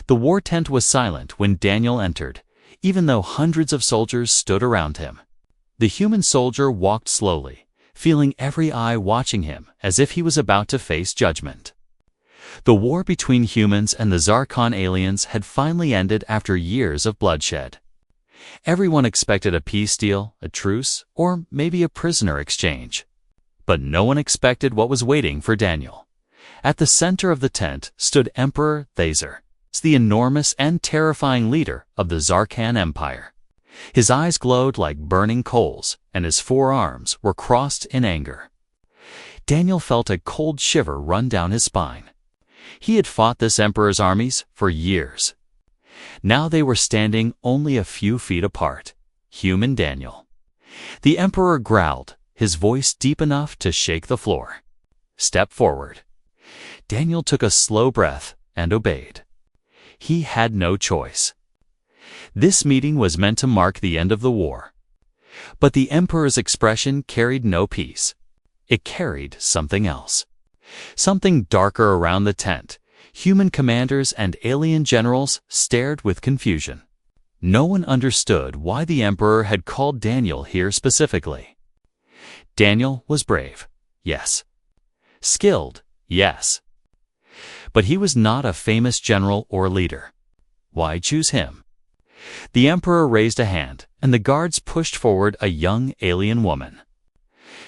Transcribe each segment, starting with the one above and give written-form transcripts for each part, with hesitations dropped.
The war tent was silent when Daniel entered, even though hundreds of soldiers stood around him. The human soldier walked slowly, feeling every eye watching him as if he was about to face judgment. The war between humans and the Zarkon aliens had finally ended after years of bloodshed. Everyone expected a peace deal, a truce, or maybe a prisoner exchange. But no one expected what was waiting for Daniel. At the center of the tent stood Emperor Thazer, the enormous and terrifying leader of the Zarkan Empire. His eyes glowed like burning coals, and his forearms were crossed in anger. Daniel felt a cold shiver run down his spine. He had fought this emperor's armies for years. Now they were standing only a few feet apart, human Daniel. The emperor growled, his voice deep enough to shake the floor. "Step forward." Daniel took a slow breath and obeyed. He had no choice. This meeting was meant to mark the end of the war. But the emperor's expression carried no peace. It carried something else. Something darker around the tent. Human commanders and alien generals stared with confusion. No one understood why the emperor had called Daniel here specifically. Daniel was brave, yes. Skilled, yes. But he was not a famous general or leader. Why choose him? The emperor raised a hand, and the guards pushed forward a young alien woman.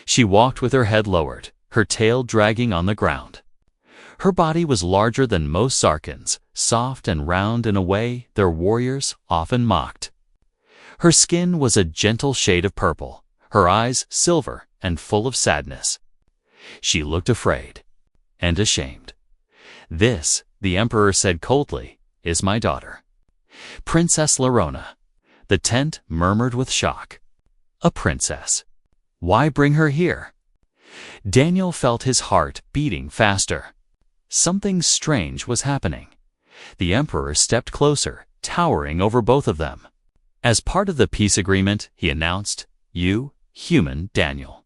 She walked with her head lowered, her tail dragging on the ground. Her body was larger than most Zarkans, soft and round in a way their warriors often mocked. Her skin was a gentle shade of purple, her eyes silver and full of sadness. She looked afraid and ashamed. "This," the emperor said coldly, "is my daughter, Princess Lerona." The tent murmured with shock. A princess. Why bring her here? Daniel felt his heart beating faster. Something strange was happening. The emperor stepped closer, towering over both of them. As part of the peace agreement, he announced, "You, human Daniel,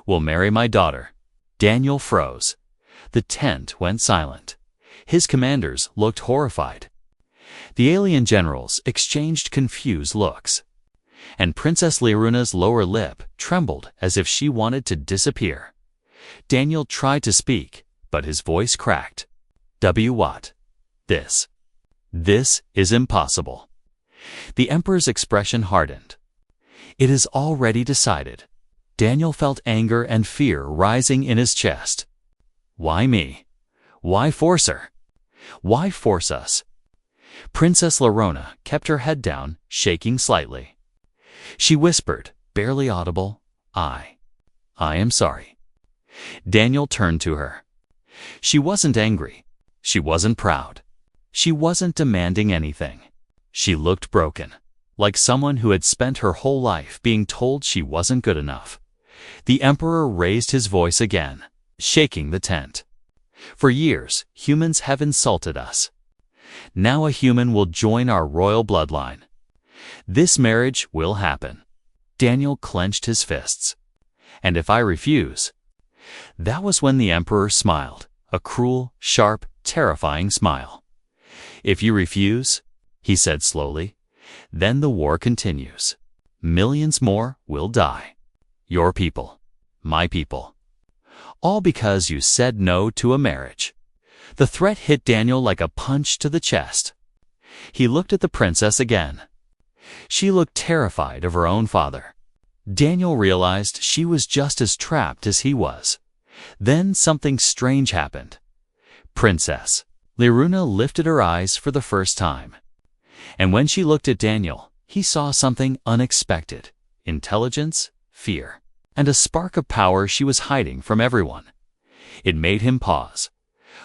will marry my daughter." Daniel froze. The tent went silent. His commanders looked horrified. The alien generals exchanged confused looks. And Princess Leruna's lower lip trembled as if she wanted to disappear. Daniel tried to speak, but his voice cracked. What? This is impossible." The emperor's expression hardened. "It is already decided." Daniel felt anger and fear rising in his chest. Why me? Why force her? Why force us? Princess Lerona kept her head down, shaking slightly. She whispered, barely audible, I am sorry." Daniel turned to her. She wasn't angry. She wasn't proud. She wasn't demanding anything. She looked broken, like someone who had spent her whole life being told she wasn't good enough. The emperor raised his voice again, shaking the tent. "For years, humans have insulted us. Now a human will join our royal bloodline. This marriage will happen." Daniel clenched his fists. "And if I refuse?" That was when the emperor smiled, a cruel, sharp, terrifying smile. "If you refuse," he said slowly, "then the war continues. Millions more will die. Your people, my people. All because you said no to a marriage." The threat hit Daniel like a punch to the chest. He looked at the princess again. She looked terrified of her own father. Daniel realized she was just as trapped as he was. Then something strange happened. Princess Leruna lifted her eyes for the first time. And when she looked at Daniel, he saw something unexpected: intelligence, fear, and a spark of power she was hiding from everyone. It made him pause.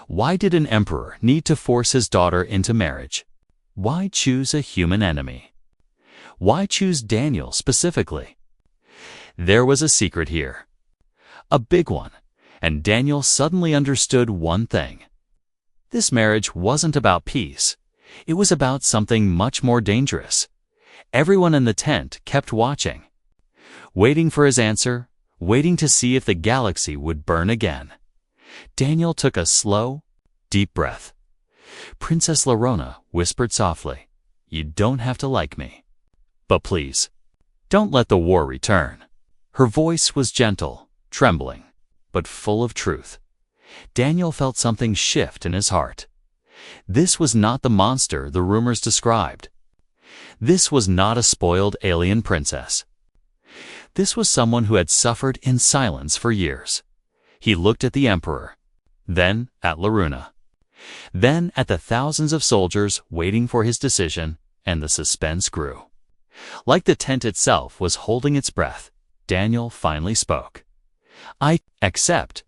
Why did an emperor need to force his daughter into marriage? Why choose a human enemy? Why choose Daniel specifically? There was a secret here. A big one, and Daniel suddenly understood one thing. This marriage wasn't about peace. It was about something much more dangerous. Everyone in the tent kept watching, waiting for his answer, waiting to see if the galaxy would burn again. Daniel took a slow, deep breath. Princess Lorona whispered softly, "You don't have to like me. But please, don't let the war return." Her voice was gentle, trembling, but full of truth. Daniel felt something shift in his heart. This was not the monster the rumors described. This was not a spoiled alien princess. This was someone who had suffered in silence for years. He looked at the Emperor, then at Loruna, then at the thousands of soldiers waiting for his decision, and the suspense grew. Like the tent itself was holding its breath, Daniel finally spoke. "I accept."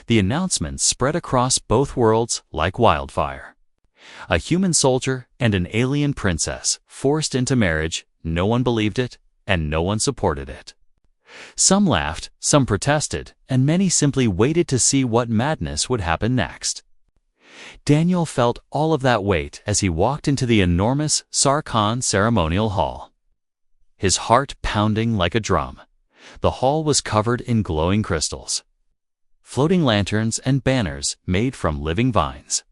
The announcement spread across both worlds like wildfire. A human soldier and an alien princess forced into marriage. No one believed it, and no one supported it. Some laughed, some protested, and many simply waited to see what madness would happen next. Daniel felt all of that weight as he walked into the enormous Sarkhan ceremonial hall. His heart pounding like a drum. The hall was covered in glowing crystals, floating lanterns and banners made from living vines.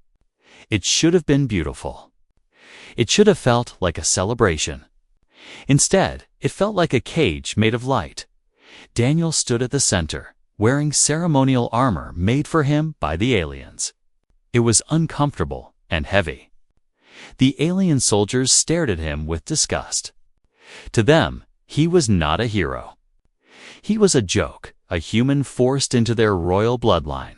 It should have been beautiful. It should have felt like a celebration. Instead, it felt like a cage made of light. Daniel stood at the center, wearing ceremonial armor made for him by the aliens. It was uncomfortable and heavy. The alien soldiers stared at him with disgust. To them, he was not a hero. He was a joke, a human forced into their royal bloodline.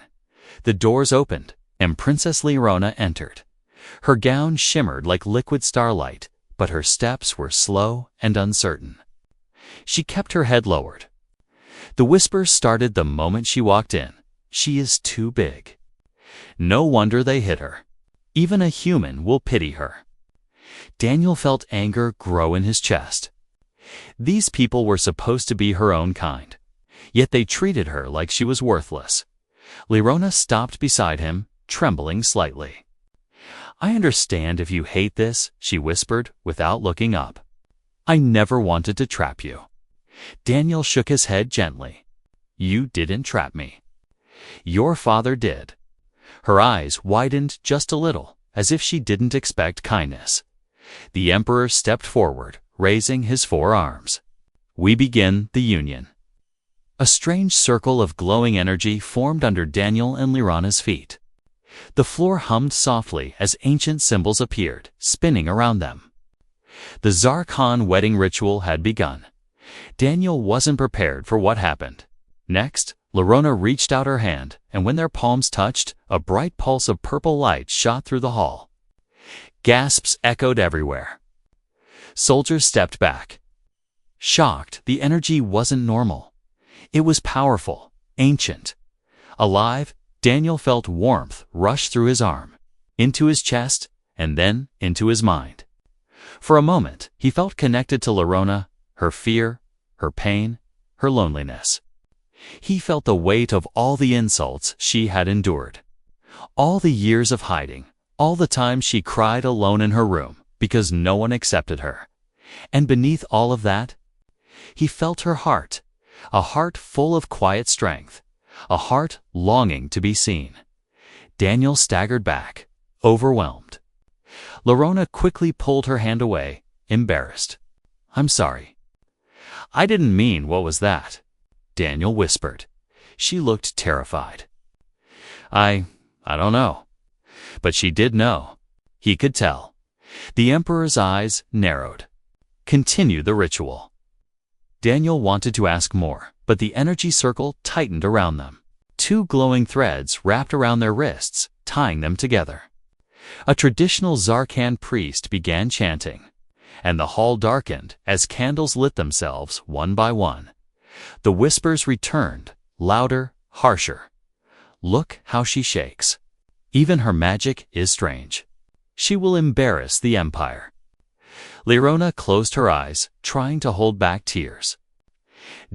The doors opened, and Princess Lorona entered. Her gown shimmered like liquid starlight, but her steps were slow and uncertain. She kept her head lowered. The whispers started the moment she walked in. "She is too big." No wonder they hit her. Even a human will pity her. Daniel felt anger grow in his chest. These people were supposed to be her own kind, yet they treated her like she was worthless. Lorona stopped beside him, trembling slightly. "I understand if you hate this," she whispered without looking up. "I never wanted to trap you." Daniel shook his head gently. "You didn't trap me. Your father did." Her eyes widened just a little, as if she didn't expect kindness. The Emperor stepped forward, raising his forearms. "We begin the union." A strange circle of glowing energy formed under Daniel and Lorona's feet. The floor hummed softly as ancient symbols appeared, spinning around them. The Zarkhan wedding ritual had begun. Daniel wasn't prepared for what happened. Next, Lorona reached out her hand, and when their palms touched, a bright pulse of purple light shot through the hall. Gasps echoed everywhere. Soldiers stepped back. Shocked, the energy wasn't normal. It was powerful, ancient. Alive, Daniel felt warmth rush through his arm, into his chest, and then into his mind. For a moment, he felt connected to Lorona, her fear, her pain, her loneliness. He felt the weight of all the insults she had endured. All the years of hiding, all the times she cried alone in her room because no one accepted her. And beneath all of that, he felt her heart, a heart full of quiet strength, a heart longing to be seen. Daniel staggered back, overwhelmed. Lorona quickly pulled her hand away, embarrassed. "I'm sorry." "I didn't mean what was that," Daniel whispered. She looked terrified. I don't know." But she did know. He could tell. The Emperor's eyes narrowed. "Continue the ritual." Daniel wanted to ask more, but the energy circle tightened around them. Two glowing threads wrapped around their wrists, tying them together. A traditional Zarkhan priest began chanting, and the hall darkened as candles lit themselves one by one. The whispers returned, louder, harsher. "Look how she shakes. Even her magic is strange. She will embarrass the Empire." Lorona closed her eyes, trying to hold back tears.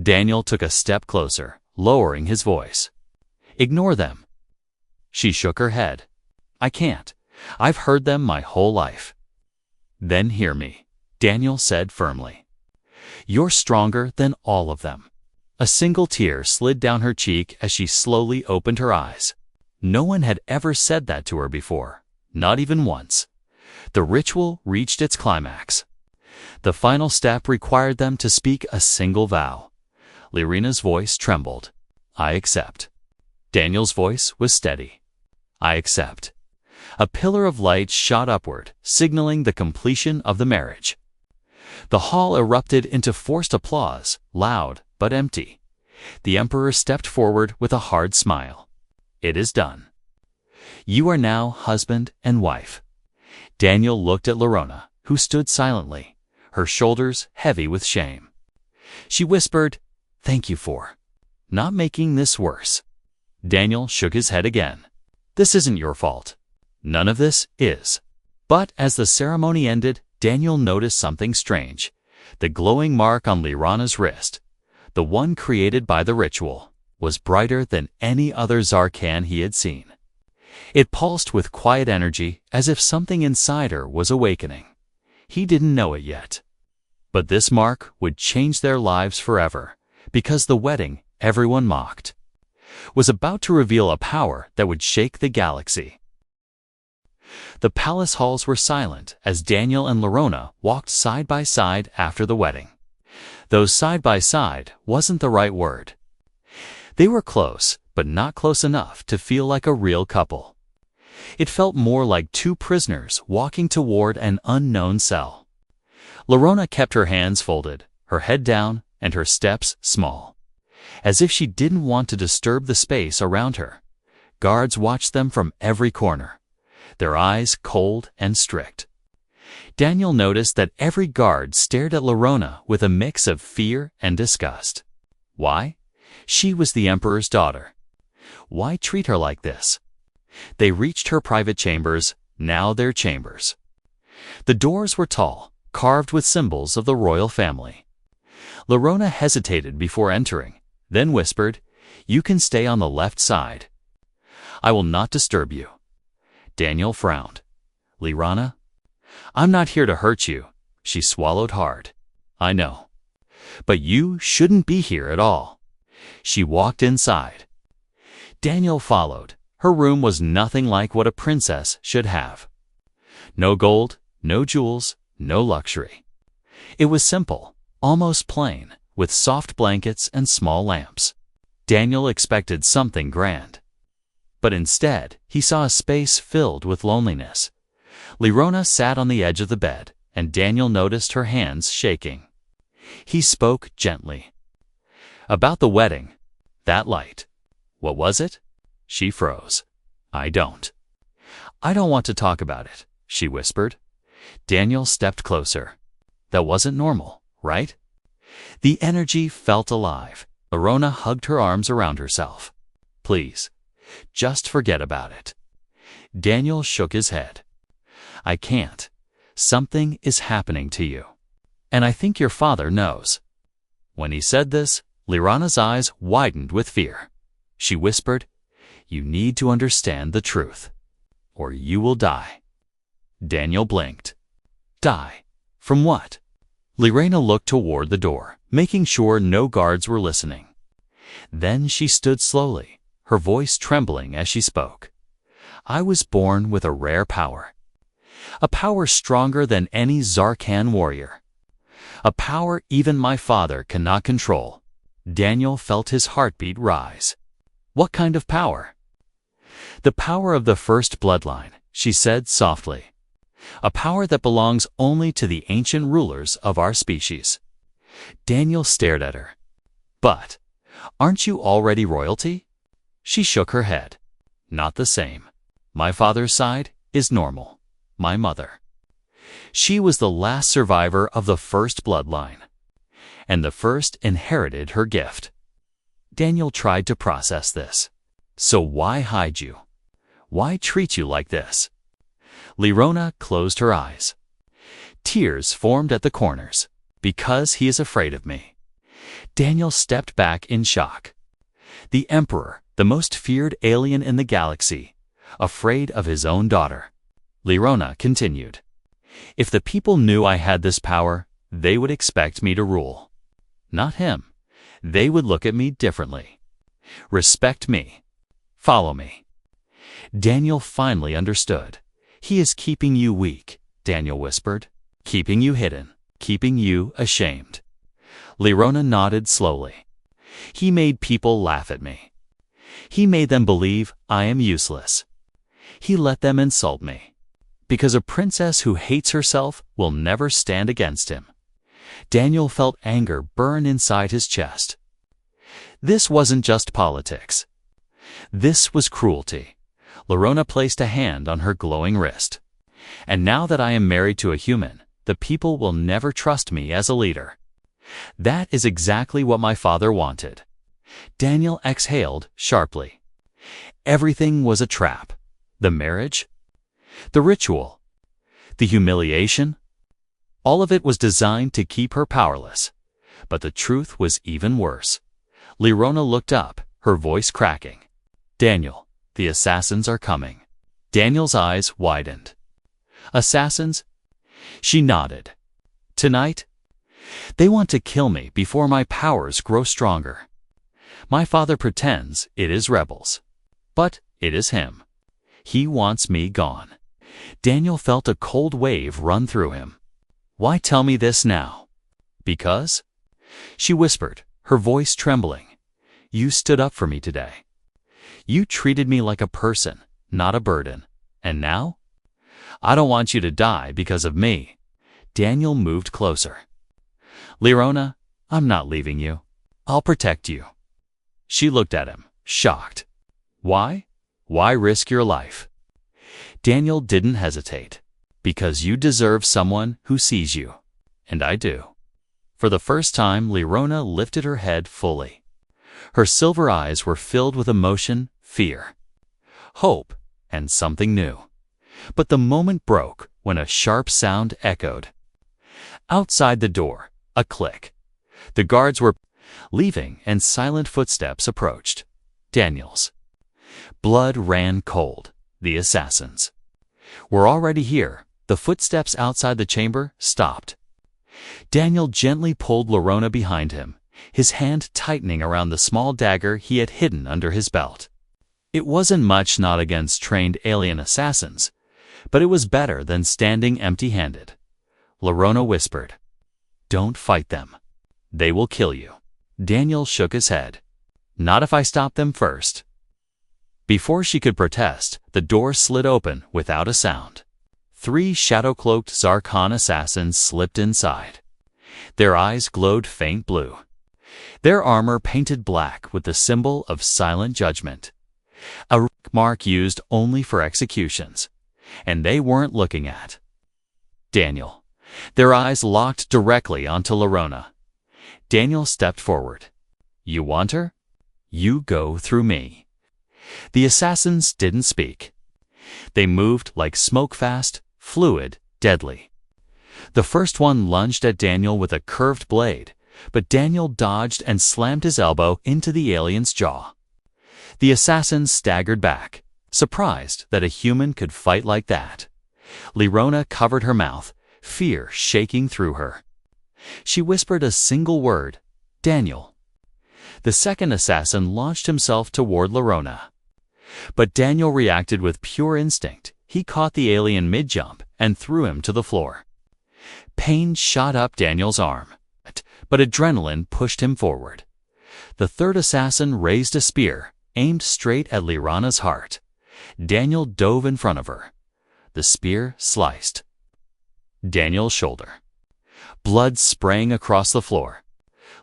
Daniel took a step closer, lowering his voice. "Ignore them." She shook her head. "I can't. I've heard them my whole life." "Then hear me," Daniel said firmly. "You're stronger than all of them." A single tear slid down her cheek as she slowly opened her eyes. No one had ever said that to her before, Not even once. The ritual reached its climax. The final step required them to speak a single vow. Lyrina's voice trembled. I accept. Daniel's voice was steady. I accept. A pillar of light shot upward, signaling the completion of the marriage. The hall erupted into forced applause, loud but empty. The emperor stepped forward with a hard smile. It is done. You are now husband and wife. Daniel looked at Lyrona, who stood silently, her shoulders heavy with shame. She whispered, "Thank you for not making this worse." Daniel shook his head again. This isn't your fault. None of this is. But as the ceremony ended, Daniel noticed something strange. The glowing mark on Lyrona's wrist, the one created by the ritual, was brighter than any other Zarkan he had seen. It pulsed with quiet energy, as if something inside her was awakening. He didn't know it yet. But this mark would change their lives forever, because the wedding everyone mocked was about to reveal a power that would shake the galaxy. The palace halls were silent as Daniel and Lyrona walked side by side after the wedding. Though side by side wasn't the right word. They were close, but not close enough to feel like a real couple. It felt more like two prisoners walking toward an unknown cell. Lyrona kept her hands folded, her head down, and her steps small, as if she didn't want to disturb the space around her. Guards watched them from every corner, their eyes cold and strict. Daniel noticed that every guard stared at Lyrona with a mix of fear and disgust. Why? She was the emperor's daughter. Why treat her like this? They reached her private chambers, now their chambers. The doors were tall, carved with symbols of the royal family. Lyrona hesitated before entering, then whispered, "You can stay on the left side. I will not disturb you." Daniel frowned. "Lyrona? I'm not here to hurt you." She swallowed hard. "I know. But you shouldn't be here at all." She walked inside. Daniel followed. Her room was nothing like what a princess should have. No gold, no jewels, no luxury. It was simple, almost plain, with soft blankets and small lamps. Daniel expected something grand. But instead, he saw a space filled with loneliness. Lyrona sat on the edge of the bed, and Daniel noticed her hands shaking. He spoke gently. "About the wedding. That light. What was it?" She froze. I don't want to talk about it," she whispered. Daniel stepped closer. That wasn't normal, right? The energy felt alive. Lyrona hugged her arms around herself. "Please, just forget about it." Daniel shook his head. "I can't. Something is happening to you. And I think your father knows." When he said this, Lyrona's eyes widened with fear. She whispered, "You need to understand the truth, or you will die." Daniel blinked. Die? From what? Lyrona looked toward the door, making sure no guards were listening. Then she stood slowly, her voice trembling as she spoke. "I was born with a rare power. A power stronger than any Zarkan warrior. A power even my father cannot control." Daniel felt his heartbeat rise. "What kind of power?" "The power of the first bloodline," she said softly. "A power that belongs only to the ancient rulers of our species." Daniel stared at her. "But, aren't you already royalty?" She shook her head. "Not the same. My father's side is normal. My mother. She was the last survivor of the first bloodline, and the first inherited her gift." Daniel tried to process this. "So why hide you? Why treat you like this?" Lyrona closed her eyes. Tears formed at the corners. "Because he is afraid of me." Daniel stepped back in shock. The Emperor, the most feared alien in the galaxy, afraid of his own daughter. Lyrona continued, "If the people knew I had this power, they would expect me to rule. Not him. They would look at me differently. Respect me. Follow me." Daniel finally understood. He is keeping you weak, Daniel whispered. Keeping you hidden, keeping you ashamed. Lyrona nodded slowly. He made people laugh at me. He made them believe I am useless. He let them insult me. Because a princess who hates herself will never stand against him. Daniel felt anger burn inside his chest. This wasn't just politics. This was cruelty. Lyrona placed a hand on her glowing wrist. And now that I am married to a human, the people will never trust me as a leader. That is exactly what my father wanted. Daniel exhaled sharply. Everything was a trap. The marriage, the ritual, the humiliation. All of it was designed to keep her powerless. But the truth was even worse. Lyrona looked up, her voice cracking. Daniel, the assassins are coming. Daniel's eyes widened. Assassins? She nodded. Tonight? They want to kill me before my powers grow stronger. My father pretends it is rebels. But it is him. He wants me gone. Daniel felt a cold wave run through him. Why tell me this now? Because? She whispered, her voice trembling. You stood up for me today. You treated me like a person, not a burden. And now? I don't want you to die because of me. Daniel moved closer. Lyrona, I'm not leaving you. I'll protect you. She looked at him, shocked. Why? Why risk your life? Daniel didn't hesitate. Because you deserve someone who sees you. And I do. For the first time, Lyrona lifted her head fully. Her silver eyes were filled with emotion, fear, hope, and something new. But the moment broke when a sharp sound echoed. Outside the door, a click. The guards were leaving and silent footsteps approached. Daniel's. Blood ran cold. The assassins. We're already here. The footsteps outside the chamber stopped. Daniel gently pulled Lyrona behind him, his hand tightening around the small dagger he had hidden under his belt. It wasn't much, not against trained alien assassins, but it was better than standing empty-handed. Lyrona whispered, "Don't fight them. They will kill you." Daniel shook his head. "Not if I stop them first." Before she could protest, the door slid open without a sound. 3 shadow-cloaked Zarkon assassins slipped inside. Their eyes glowed faint blue. Their armor painted black with the symbol of silent judgment. A mark used only for executions. And they weren't looking at Daniel. Their eyes locked directly onto Lyrona. Daniel stepped forward. "You want her? You go through me." The assassins didn't speak. They moved like smoke-fast, fluid, deadly. The first one lunged at Daniel with a curved blade, but Daniel dodged and slammed his elbow into the alien's jaw. The assassins staggered back, surprised that a human could fight like that. Lyrona covered her mouth, fear shaking through her. She whispered a single word, "Daniel." The second assassin launched himself toward Lyrona. But Daniel reacted with pure instinct. He caught the alien mid-jump and threw him to the floor. Pain shot up Daniel's arm, but adrenaline pushed him forward. The third assassin raised a spear, aimed straight at Lyrona's heart. Daniel dove in front of her. The spear sliced Daniel's shoulder. Blood sprang across the floor.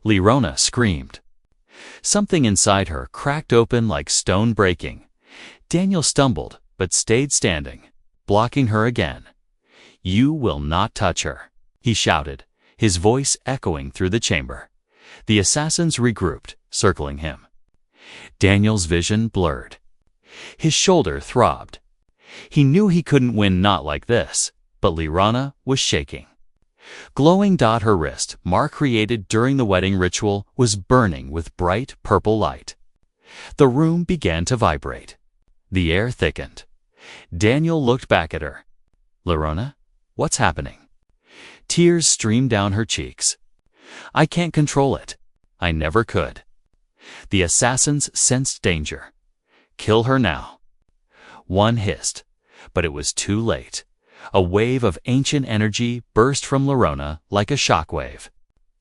Lyrona screamed. Something inside her cracked open like stone breaking. Daniel stumbled, but stayed standing, blocking her again. "You will not touch her," he shouted, his voice echoing through the chamber. The assassins regrouped, circling him. Daniel's vision blurred. His shoulder throbbed. He knew he couldn't win not like this, but Lyrona was shaking. Glowing dot her wrist, mark created during the wedding ritual, was burning with bright purple light. The room began to vibrate. The air thickened. Daniel looked back at her. "Lyrona, what's happening?" Tears streamed down her cheeks. "I can't control it. I never could." The assassins sensed danger. "Kill her now." One hissed, But it was too late. A wave of ancient energy burst from Lerona like a shockwave.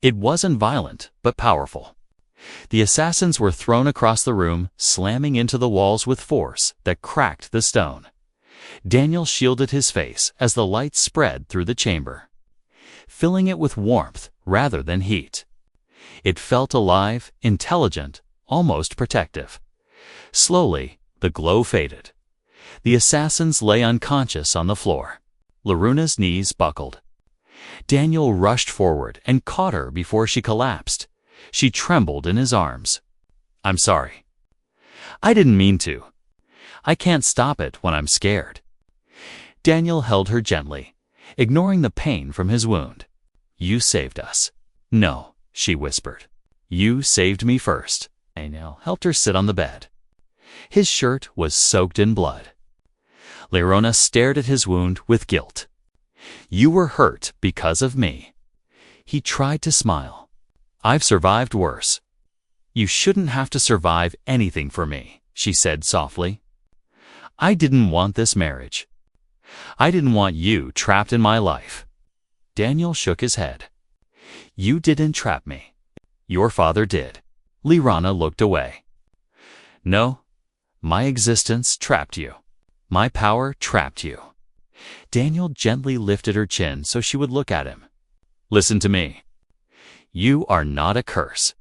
It wasn't violent, but powerful. The assassins were thrown across the room, slamming into the walls with force that cracked the stone. Daniel shielded his face as the light spread through the chamber, filling it with warmth rather than heat. It felt alive, intelligent, almost protective. Slowly, the glow faded. The assassins lay unconscious on the floor. Laruna's knees buckled. Daniel rushed forward and caught her before she collapsed. She trembled in his arms. "I'm sorry. I didn't mean to. I can't stop it when I'm scared." Daniel held her gently, ignoring the pain from his wound. "You saved us." "No," she whispered. "You saved me first." Daniel helped her sit on the bed. His shirt was soaked in blood. Lerona stared at his wound with guilt. "You were hurt because of me." He tried to smile. "I've survived worse." "You shouldn't have to survive anything for me," she said softly. "I didn't want this marriage. I didn't want you trapped in my life." Daniel shook his head. "You didn't trap me. Your father did." Lerona looked away. "No, my existence trapped you. My power trapped you." Daniel gently lifted her chin so she would look at him. "Listen to me. You are not a curse.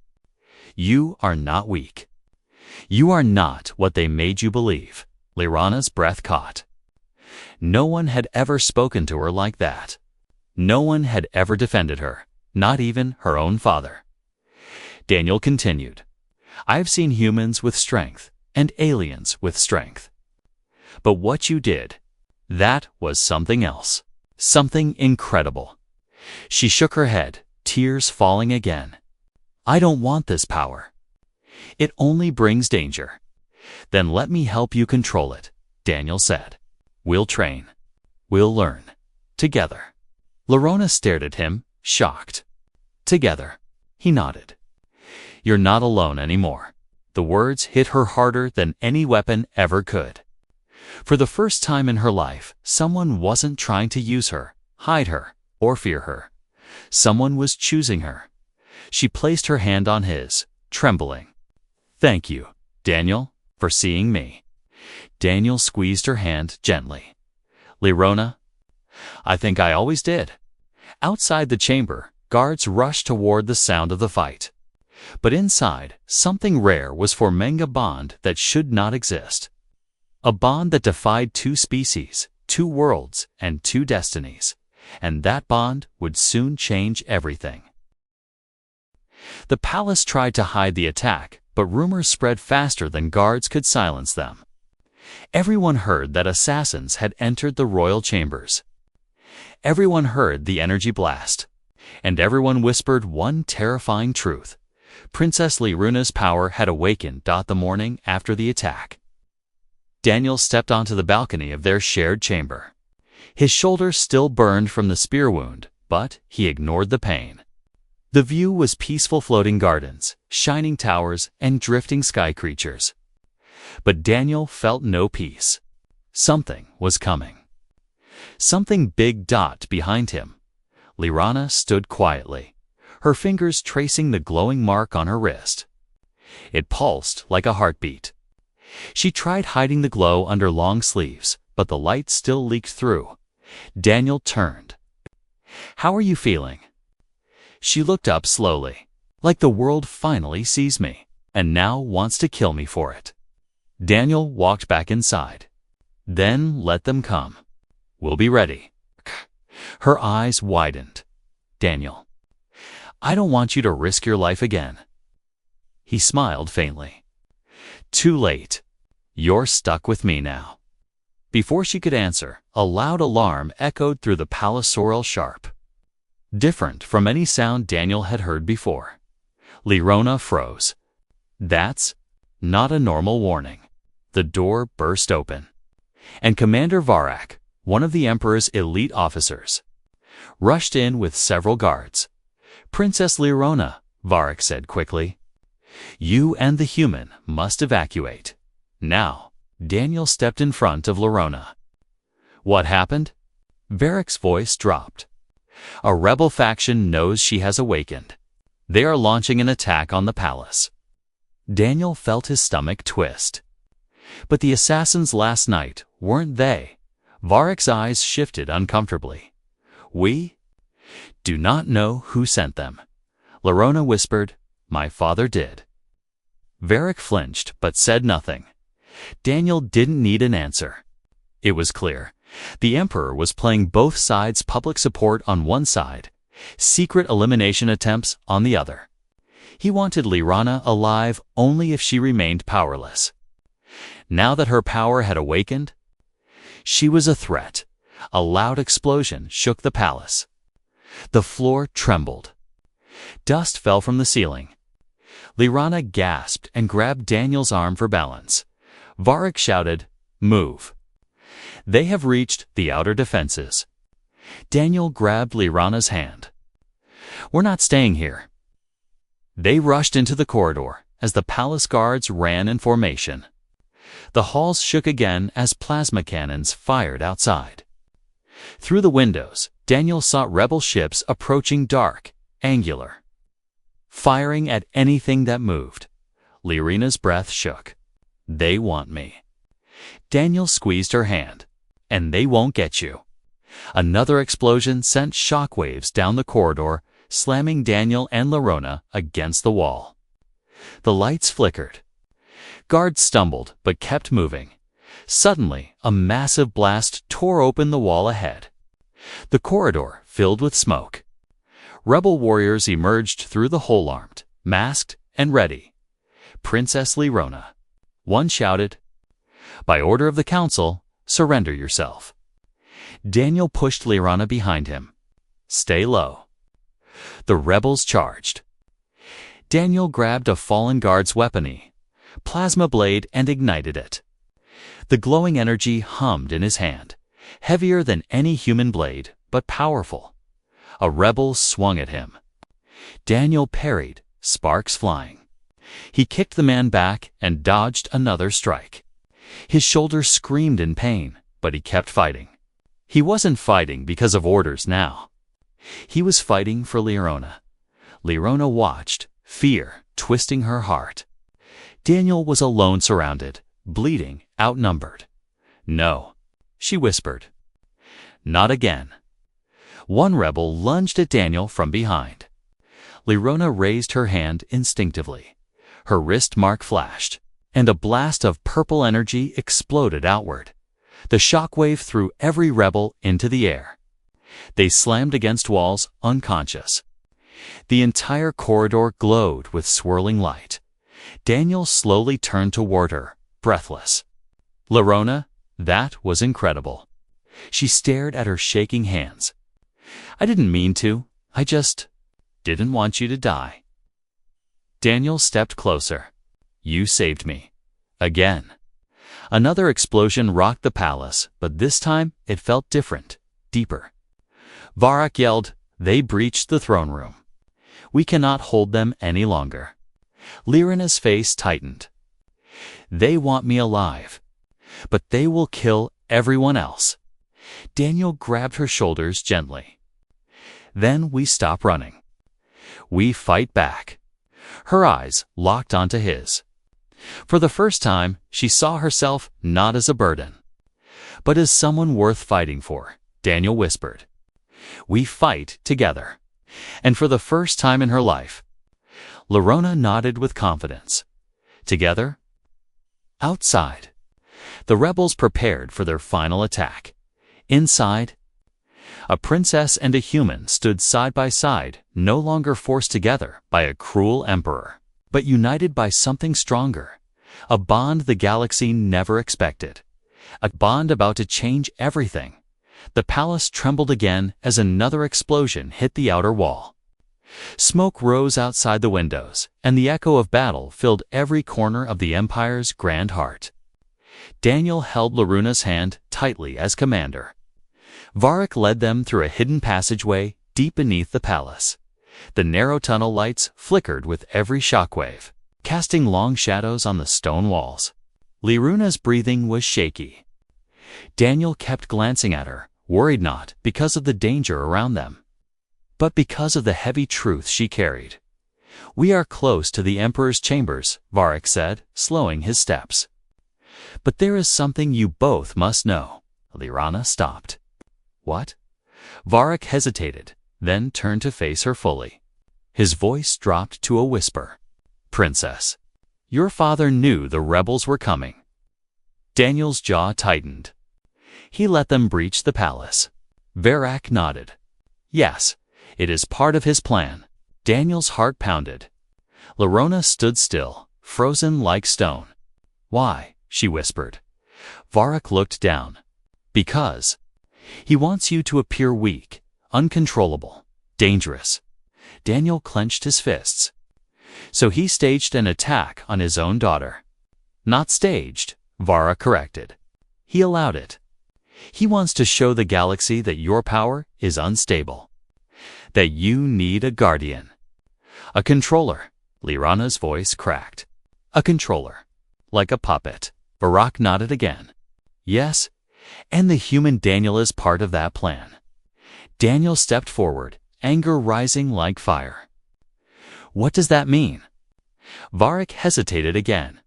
You are not weak. You are not what they made you believe." Lerona's breath caught. No one had ever spoken to her like that. No one had ever defended her, not even her own father. Daniel continued, "I've seen humans with strength and aliens with strength. But what you did, that was something else. Something incredible." She shook her head, tears falling again. "I don't want this power. It only brings danger." "Then let me help you control it," Daniel said. "We'll train. We'll learn. Together." Lerona stared at him, shocked. "Together." He nodded. "You're not alone anymore." The words hit her harder than any weapon ever could. For the first time in her life, someone wasn't trying to use her, hide her, or fear her. Someone was choosing her. She placed her hand on his, trembling. "Thank you, Daniel, for seeing me." Daniel squeezed her hand gently. "Lerona, I think I always did." Outside the chamber, guards rushed toward the sound of the fight. But inside, something rare was forming a bond that should not exist. A bond that defied two species, two worlds, and two destinies. And that bond would soon change everything. The palace tried to hide the attack, but rumors spread faster than guards could silence them. Everyone heard that assassins had entered the royal chambers. Everyone heard the energy blast. And everyone whispered one terrifying truth. Princess Leruna's power had awakened the morning after the attack. Daniel stepped onto the balcony of their shared chamber. His shoulder still burned from the spear wound, but he ignored the pain. The view was peaceful floating gardens, shining towers, and drifting sky creatures. But Daniel felt no peace. Something was coming. Something big behind him. Lerona stood quietly, her fingers tracing the glowing mark on her wrist. It pulsed like a heartbeat. She tried hiding the glow under long sleeves, but the light still leaked through. Daniel turned. "How are you feeling?" She looked up slowly. "Like the world finally sees me, and now wants to kill me for it." Daniel walked back inside. "Then let them come. We'll be ready." Her eyes widened. "Daniel, I don't want you to risk your life again." He smiled faintly. "Too late. You're stuck with me now." Before she could answer, a loud alarm echoed through the palace sorrel sharp. Different from any sound Daniel had heard before. Lerona froze. That's not a normal warning. The door burst open. And Commander Varak, one of the Emperor's elite officers, rushed in with several guards. "Princess Lerona," Varak said quickly, "you and the human must evacuate. Now." Daniel stepped in front of Lerona. What happened? Varric's voice dropped. A rebel faction knows she has awakened. They are launching an attack on the palace. Daniel felt his stomach twist. But the assassins last night, weren't they? Varric's eyes shifted uncomfortably. We do not know who sent them. Lerona whispered, my father did. Varric flinched but said nothing. Daniel didn't need an answer. It was clear. The Emperor was playing both sides, public support on one side, secret elimination attempts on the other. He wanted Lerona alive only if she remained powerless. Now that her power had awakened, she was a threat. A loud explosion shook the palace. The floor trembled. Dust fell from the ceiling. Lerona gasped and grabbed Daniel's arm for balance. Varric shouted, move. They have reached the outer defenses. Daniel grabbed Lerona's hand. We're not staying here. They rushed into the corridor as the palace guards ran in formation. The halls shook again as plasma cannons fired outside. Through the windows, Daniel saw rebel ships approaching, dark, angular, firing at anything that moved. Lerona's breath shook. They want me. Daniel squeezed her hand. And they won't get you. Another explosion sent shockwaves down the corridor, slamming Daniel and Lerona against the wall. The lights flickered. Guards stumbled but kept moving. Suddenly, a massive blast tore open the wall ahead. The corridor filled with smoke. Rebel warriors emerged through the hole, armed, masked, and ready. Princess Lerona. One shouted, by order of the council, surrender yourself. Daniel pushed Lerona behind him. Stay low. The rebels charged. Daniel grabbed a fallen guard's weaponry, plasma blade, and ignited it. The glowing energy hummed in his hand, heavier than any human blade, but powerful. A rebel swung at him. Daniel parried, sparks flying. He kicked the man back and dodged another strike. His shoulder screamed in pain, but he kept fighting. He wasn't fighting because of orders now. He was fighting for Lerona. Lerona watched, fear twisting her heart. Daniel was alone, surrounded, bleeding, outnumbered. No, she whispered. Not again. One rebel lunged at Daniel from behind. Lerona raised her hand instinctively. Her wrist mark flashed, and a blast of purple energy exploded outward. The shockwave threw every rebel into the air. They slammed against walls, unconscious. The entire corridor glowed with swirling light. Daniel slowly turned toward her, breathless. Lerona, that was incredible. She stared at her shaking hands. I didn't mean to. I just didn't want you to die. Daniel stepped closer. You saved me. Again. Another explosion rocked the palace, but this time it felt different, deeper. Varric yelled, they breached the throne room. We cannot hold them any longer. Lerona's face tightened. They want me alive, but they will kill everyone else. Daniel grabbed her shoulders gently. Then we stop running. We fight back. Her eyes locked onto his. For the first time, she saw herself not as a burden, but as someone worth fighting for. Daniel whispered, we fight together. And for the first time in her life, Lerona nodded with confidence. Together? Outside, the rebels prepared for their final attack. Inside, a princess and a human stood side by side, no longer forced together by a cruel emperor, but united by something stronger, a bond the galaxy never expected, a bond about to change everything. The palace trembled again as another explosion hit the outer wall. Smoke rose outside the windows, and the echo of battle filled every corner of the Empire's grand heart. Daniel held Lerona's hand tightly as commander. Varric led them through a hidden passageway deep beneath the palace. The narrow tunnel lights flickered with every shockwave, casting long shadows on the stone walls. Lerona's breathing was shaky. Daniel kept glancing at her, worried not because of the danger around them, but because of the heavy truth she carried. "We are close to the Emperor's chambers," Varric said, slowing his steps. "But there is something you both must know." Lyrana stopped. "What?" Varric hesitated, then turned to face her fully. His voice dropped to a whisper. "Princess, your father knew the rebels were coming." Daniel's jaw tightened. "He let them breach the palace." Varric nodded. "Yes, it is part of his plan." Daniel's heart pounded. Lyrana stood still, frozen like stone. "Why?" she whispered. Varric looked down. "Because he wants you to appear weak, uncontrollable, dangerous." Daniel clenched his fists. "So he staged an attack on his own daughter." "Not staged," Varric corrected. "He allowed it. He wants to show the galaxy that your power is unstable, that you need a guardian. A controller." Lyrana's voice cracked. "A controller. Like a puppet." Varric nodded again. "Yes, and the human Daniel is part of that plan." Daniel stepped forward, anger rising like fire. "What does that mean?" Varric hesitated again.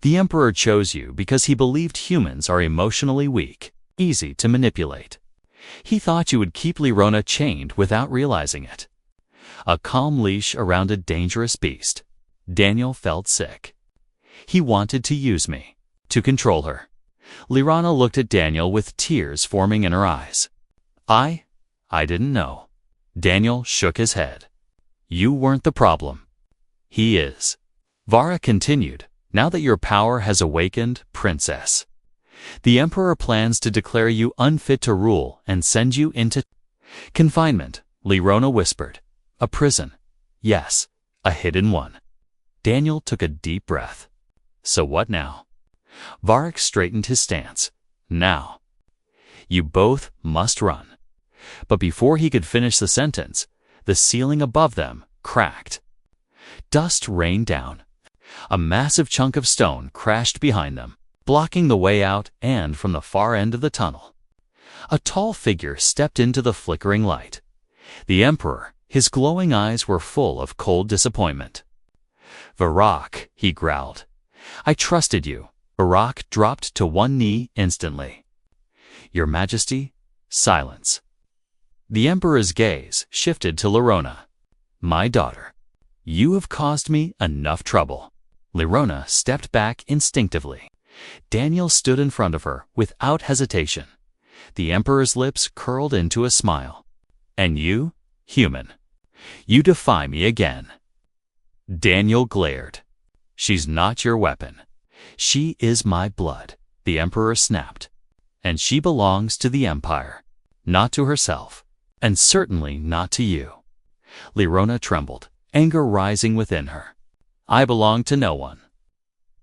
"The Emperor chose you because he believed humans are emotionally weak, easy to manipulate. He thought you would keep Lyrana chained without realizing it. A calm leash around a dangerous beast." Daniel felt sick. "He wanted to use me, to control her." Lyrana looked at Daniel with tears forming in her eyes. I didn't know." Daniel shook his head. "You weren't the problem. He is." Varric continued. "Now that your power has awakened, Princess, the Emperor plans to declare you unfit to rule and send you into confinement." Lyrana whispered. "A prison. Yes, a hidden one." Daniel took a deep breath. "So what now?" Varric straightened his stance. "Now, you both must run." But before he could finish the sentence, the ceiling above them cracked. Dust rained down. A massive chunk of stone crashed behind them, blocking the way out and from the far end of the tunnel. A tall figure stepped into the flickering light. The Emperor, his glowing eyes were full of cold disappointment. "Varric," he growled. "I trusted you." Varric dropped to one knee instantly. "Your Majesty, silence." The Emperor's gaze shifted to Lyrana. "My daughter, you have caused me enough trouble." Lyrana stepped back instinctively. Daniel stood in front of her without hesitation. The Emperor's lips curled into a smile. "And you, human, you defy me again." Daniel glared. "She's not your weapon. She is my blood," the Emperor snapped. "And she belongs to the Empire, not to herself, and certainly not to you." Lyrana trembled, anger rising within her. "I belong to no one."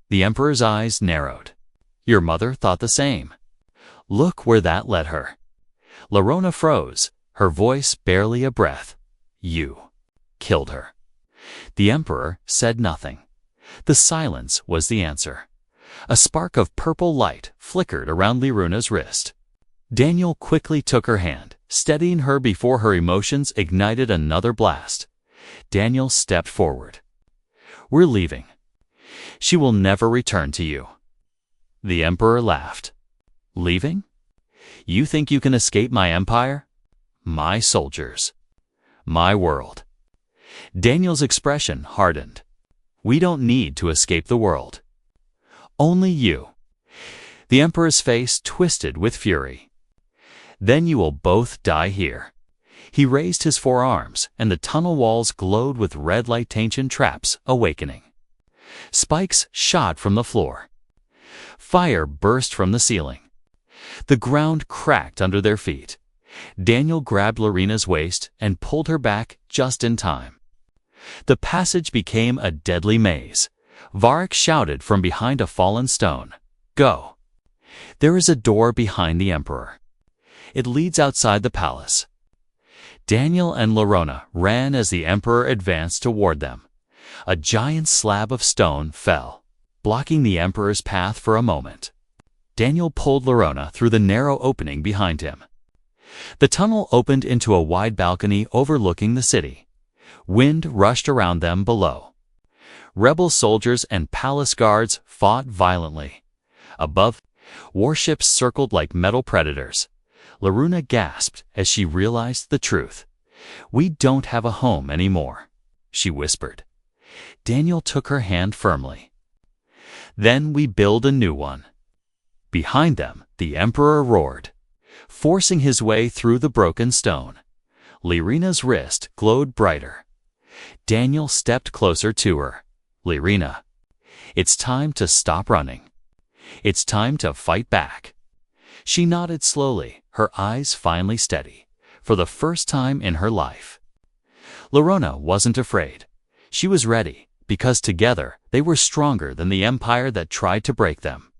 The Emperor's eyes narrowed. "Your mother thought the same. Look where that led her." Lyrana froze, her voice barely a breath. "You killed her." The Emperor said nothing. The silence was the answer. A spark of purple light flickered around Lyrana's wrist. Daniel quickly took her hand, steadying her before her emotions ignited another blast. Daniel stepped forward. "We're leaving. She will never return to you." The Emperor laughed. "Leaving? You think you can escape my empire? My soldiers. My world." Daniel's expression hardened. "We don't need to escape the world. Only you." The Emperor's face twisted with fury. "Then you will both die here." He raised his forearms, and the tunnel walls glowed with red light-tension traps awakening. Spikes shot from the floor. Fire burst from the ceiling. The ground cracked under their feet. Daniel grabbed Lyrana's waist and pulled her back just in time. The passage became a deadly maze. Varric shouted from behind a fallen stone, "Go!" There is a door behind the Emperor. It leads outside the palace. Daniel and Lyrana ran as the Emperor advanced toward them. A giant slab of stone fell, blocking the Emperor's path for a moment. Daniel pulled Lorona through the narrow opening behind him. The tunnel opened into a wide balcony overlooking the city. Wind rushed around them below. Rebel soldiers and palace guards fought violently. Above, warships circled like metal predators. Lorona gasped as she realized the truth. "We don't have a home anymore," she whispered. Daniel took her hand firmly. "Then we build a new one." Behind them, the Emperor roared, forcing his way through the broken stone. Lyrina's wrist glowed brighter. Daniel stepped closer to her. "Lyrina, it's time to stop running. It's time to fight back." She nodded slowly, her eyes finally steady, for the first time in her life. Lorona wasn't afraid. She was ready, because together they were stronger than the empire that tried to break them.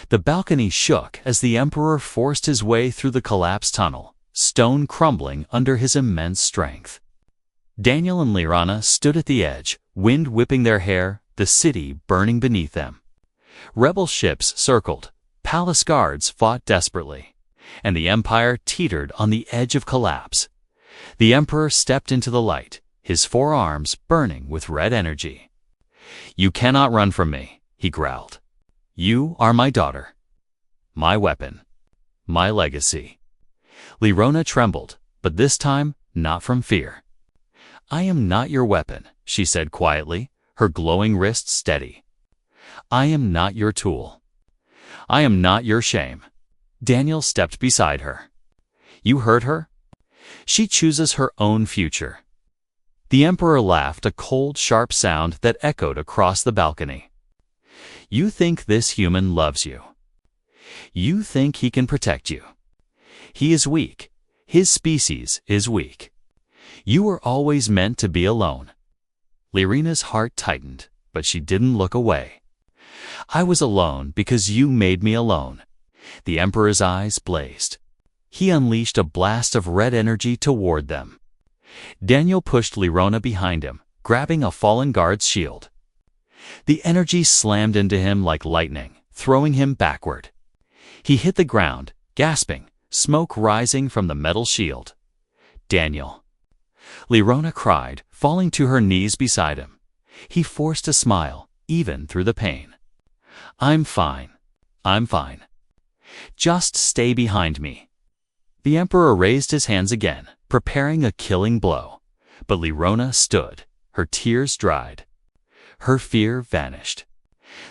The balcony shook as the Emperor forced his way through the collapsed tunnel, stone crumbling under his immense strength. Daniel and Lyrina stood at the edge, wind whipping their hair, the city burning beneath them. Rebel ships circled, palace guards fought desperately, and the empire teetered on the edge of collapse. The Emperor stepped into the light, his forearms burning with red energy. "You cannot run from me," he growled. "You are my daughter, my weapon, my legacy." Lyrona trembled, but this time not from fear. "I am not your weapon," she said quietly, her glowing wrists steady. "I am not your tool. I am not your shame." Daniel stepped beside her. "You heard her? She chooses her own future." The Emperor laughed, a cold, sharp sound that echoed across the balcony. "You think this human loves you. You think he can protect you. He is weak. His species is weak. You were always meant to be alone." Lyrina's heart tightened, but she didn't look away. "I was alone because you made me alone." The Emperor's eyes blazed. He unleashed a blast of red energy toward them. Daniel pushed Lyrona behind him, grabbing a fallen guard's shield. The energy slammed into him like lightning, throwing him backward. He hit the ground, gasping, smoke rising from the metal shield. "Daniel!" Lyrona cried, falling to her knees beside him. He forced a smile, even through the pain. "I'm fine. I'm fine. Just stay behind me." The Emperor raised his hands again, preparing a killing blow. But Lyrona stood, her tears dried. Her fear vanished.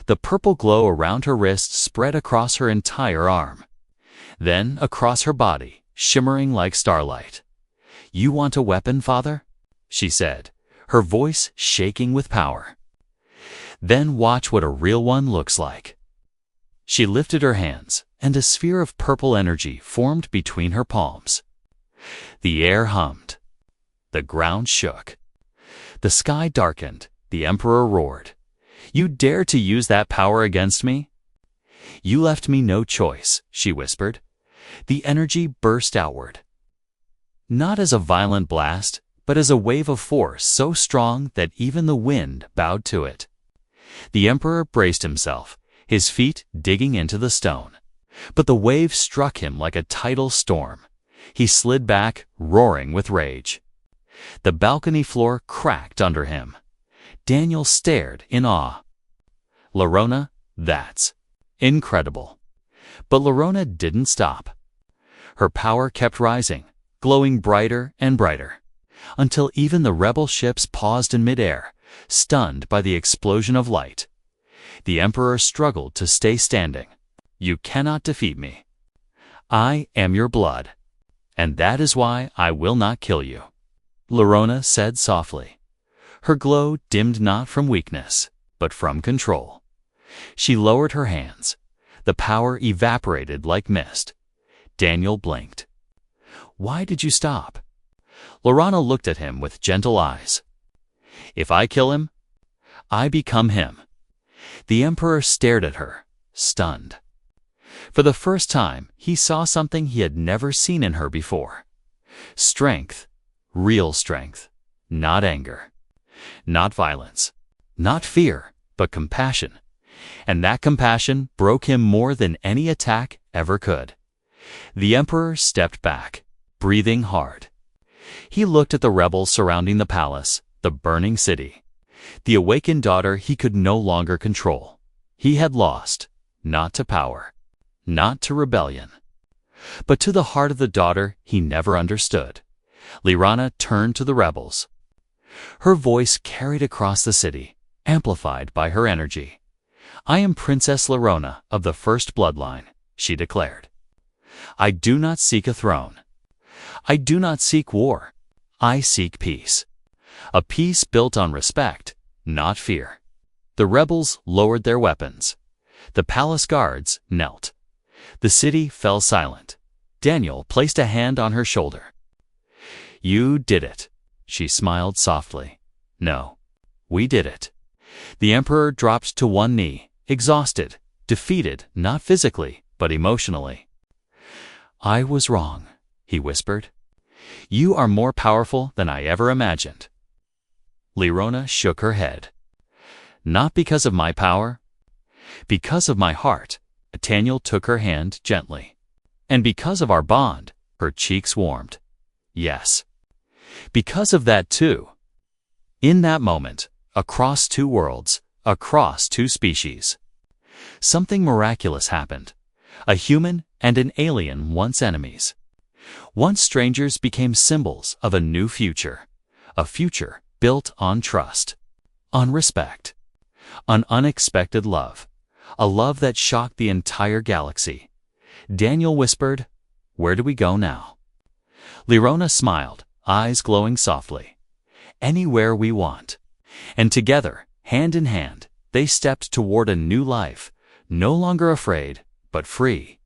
The purple glow around her wrist spread across her entire arm. Then across her body, shimmering like starlight. "You want a weapon, father?" she said, her voice shaking with power. "Then watch what a real one looks like." She lifted her hands, and a sphere of purple energy formed between her palms. The air hummed. The ground shook. The sky darkened. The Emperor roared. "You dare to use that power against me?" "You left me no choice," she whispered. The energy burst outward. Not as a violent blast, but as a wave of force so strong that even the wind bowed to it. The Emperor braced himself, his feet digging into the stone. But the wave struck him like a tidal storm. He slid back, roaring with rage. The balcony floor cracked under him. Daniel stared in awe. "Lorona, that's incredible." But Lorona didn't stop. Her power kept rising, glowing brighter and brighter, until even the rebel ships paused in midair, stunned by the explosion of light. The Emperor struggled to stay standing. "You cannot defeat me. I am your blood, and that is why I will not kill you," Lorona said softly. Her glow dimmed not from weakness, but from control. She lowered her hands. The power evaporated like mist. Daniel blinked. "Why did you stop?" Lorona looked at him with gentle eyes. "If I kill him, I become him." The Emperor stared at her, stunned. For the first time, he saw something he had never seen in her before. Strength, real strength, not anger. Not violence, not fear, but compassion. And that compassion broke him more than any attack ever could. The Emperor stepped back, breathing hard. He looked at the rebels surrounding the palace, the burning city. The awakened daughter he could no longer control. He had lost, not to power, not to rebellion, but to the heart of the daughter he never understood. Lyrana turned to the rebels. Her voice carried across the city, amplified by her energy. "I am Princess Lyrona of the first bloodline," she declared. "I do not seek a throne. I do not seek war. I seek peace. A peace built on respect, not fear." The rebels lowered their weapons. The palace guards knelt. The city fell silent. Daniel placed a hand on her shoulder. "You did it," she smiled softly. "No, we did it." The Emperor dropped to one knee, exhausted, defeated, not physically, but emotionally. "I was wrong," he whispered. "You are more powerful than I ever imagined." Lyrona shook her head. "Not because of my power. Because of my heart." Daniel took her hand gently. "And because of our bond," her cheeks warmed. "Yes. Because of that too." In that moment, across two worlds, across two species, something miraculous happened. A human and an alien, once enemies, once strangers, became symbols of a new future. A future built on trust, on respect, on unexpected love. A love that shocked the entire galaxy. Daniel whispered, "Where do we go now?" Lyrona smiled, eyes glowing softly. "Anywhere we want." And together, hand in hand, they stepped toward a new life, no longer afraid, but free.